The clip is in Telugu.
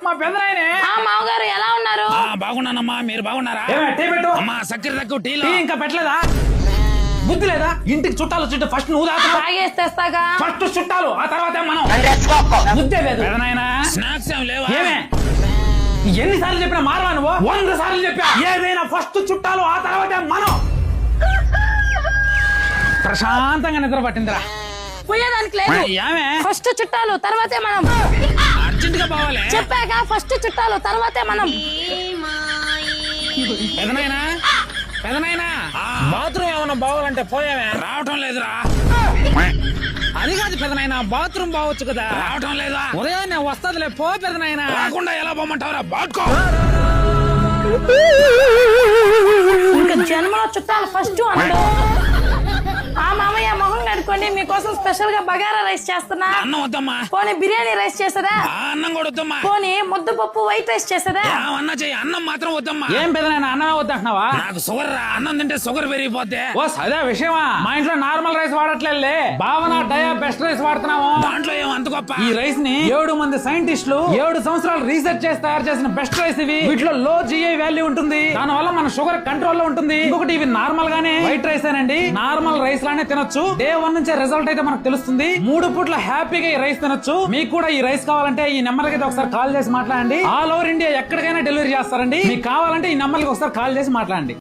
మా పెదనాయనే. మామగారు ఎలా ఉన్నారు? బాగున్నానమ్మా, మీరు బాగున్నారా? టీ పెట్టు. అమ్మా చక్కెర తక్కువ టీలో. టీ ఇంకా పెట్టలేదా? బుద్ధి లేదా? ఇంటికి చుట్టాలు చుట్టూ ఫస్ట్ నువ్వు తాగేస్తేస్తాగా. ఫస్ట్ చుట్టాలు, ఆ తర్వాత మనం. బుద్ధే లేదు పెదనాయనా. స్నాక్స్ ఏం లేవా? ఏమే ఎన్నిసార్లు చెప్పినా మారవా నువ్వు? 100 సార్లు చెప్పా. ఏదైనా ఫస్ట్ చుట్టాలు, ఆ తర్వాత మనం. ప్రశాంతంగా నిద్ర పట్టిందిరా. పోయేదానికి లేదు. ఏమే ఫస్ట్ చుట్టాలు తర్వాతే మనం. అర్జెంట్ గా పోవాలి. చెప్పాక ఫస్ట్ చుట్టాలు తర్వాతే మనం. పెదనాయనా, పెదనాయనా, బాత్రూమ్ ఏమన్నా బావాలంటే పోయావే. రావటం లేదురా. అది కాదు పెదనాయనా, బాత్రూమ్ బావచ్చు కదా. రావటం లేదా? ఉదయాన్నే వస్తదిలే, పో పెదనాయనా. రాకుండా ఎలా పోమంటావురా? బాట్కో. ఇంకా జన్మలో చుట్టాలు ఫస్ట్ అన్నాడు. మామయ్య మొహం కడుక్కోండి, మీకోసం స్పెషల్ గా బగారా రైస్ చేస్తున్నా. అన్నం వద్దమ్మా. పోనీ బిర్యానీ రైస్ చేసదా? అన్నం కూడా వద్దమ్మా. పోనీ ముద్దపప్పు వైట్ రైస్ చేసదా? అన్న చెయ్యి, అన్నం మాత్రం వద్దమ్మా. ఏం పెదనాయనా, అన్నమే వద్దంటున్నావా? నాకు షుగర్ రా, అన్నం తింటే షుగర్ పెరిగిపోతే. ఓ సదే విషయమా? మా ఇంట్లో నార్మల్ రైస్ వాడట్లే, భావన డయా బెస్ట్ రైస్ వాడుతున్నాము. దాంట్లో ఏం అంత గొప్ప? ఈ రైస్ ని 7 మంది సైంటిస్టులు 7 సంవత్సరాలు రీసెర్చ్ చేసి తయారు చేసిన బెస్ట్ రైస్ ఇవి. వీటిలో లో జిఐ వాల్యూ ఉంటుంది, దాని వల్ల మన షుగర్ కంట్రోల్ లో ఉంటుంది. ఇంకొకటి, ఇవి నార్మల్ గానే వైట్ రైస్ ఏనండి, నార్మల్ రైస్ లానే తినొచ్చు. Day 1 నుంచే రిజల్ట్ అయితే మనకు తెలుస్తుంది. 3 పూట్ల హ్యాపీగా ఈ రైస్ తినొచ్చు. మీకు కూడా ఈ రైస్ కావాలంటే ఈ నెంబర్ కి ఒకసారి కాల్ చేసి మాట్లాడండి. ఆల్ ఓవర్ ఇండియా ఎక్కడికైనా డెలివరీ చేస్తారండి. మీకు కావాలంటే ఈ నెంబర్ కి ఒకసారి కాల్ చేసి మాట్లాడండి.